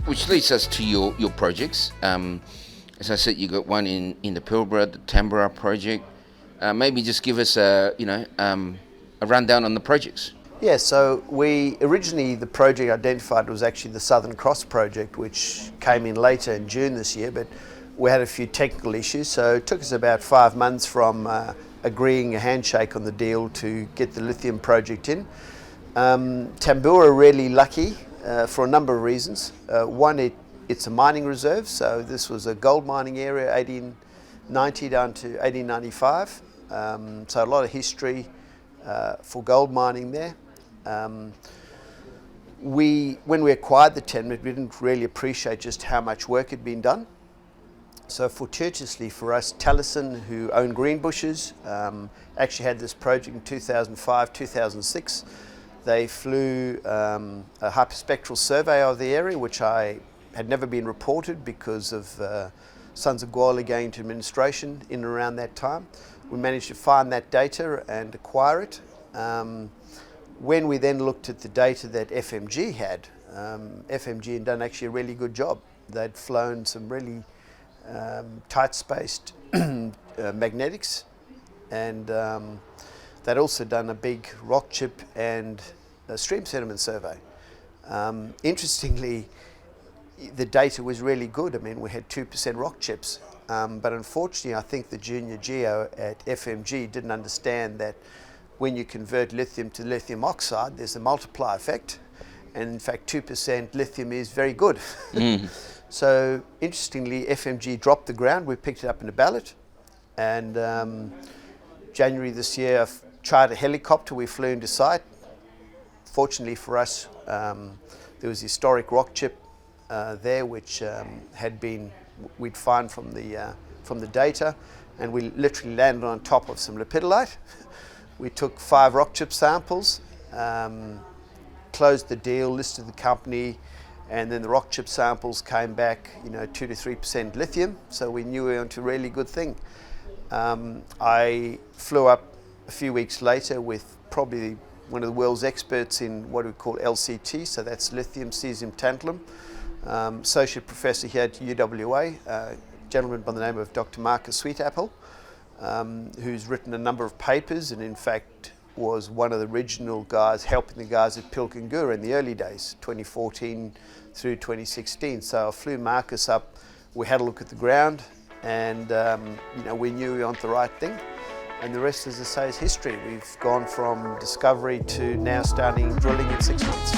Which leads us to your projects. As I said, you got one in the Pilbara, the Tambora project. Maybe just give us a rundown on the projects. Yeah, so the project identified was actually the Southern Cross project, which came in later in June this year, but we had a few technical issues, so it took us about 5 months from agreeing a handshake on the deal to get the lithium project in. Tambora really lucky for a number of reasons. One, it's a mining reserve, so this was a gold mining area, 1890 down to 1895, so a lot of history for gold mining there. When we acquired the tenement, we didn't really appreciate just how much work had been done. So fortuitously for us, Taliesin, who own Greenbushes, actually had this project in 2005, 2006. They flew a hyperspectral survey of the area, which I had never been reported because of Sons of Gawler going into administration in and around that time. We managed to find that data and acquire it. When we then looked at the data that FMG had, FMG had done actually a really good job. They'd flown some really tight-spaced magnetics, and they'd also done a big rock chip and a stream sediment survey. Interestingly, the data was really good. I mean, we had 2% rock chips, but unfortunately I think the junior geo at FMG didn't understand that when you convert lithium to lithium oxide, there's a multiplier effect, and in fact 2% lithium is very good. So interestingly, FMG dropped the ground. We picked it up in a ballot, and January this year I tried a helicopter. We flew into site. Fortunately for us, there was a historic rock chip there, which we'd found from the data, and we literally landed on top of some lepidolite. We took 5 rock chip samples, closed the deal, listed the company, and then the rock chip samples came back, 2 to 3% lithium. So we knew we were onto a really good thing. I flew up a few weeks later with probably one of the world's experts in what we call LCT, so that's lithium, cesium, tantalum. Associate professor here at UWA, a gentleman by the name of Dr. Marcus Sweetapple, who's written a number of papers and in fact was one of the original guys helping the guys at Pilkangura in the early days, 2014 through 2016. So I flew Marcus up, we had a look at the ground, and we knew we were on the right thing. And the rest, as I say, is history. We've gone from discovery to now starting drilling in 6 months.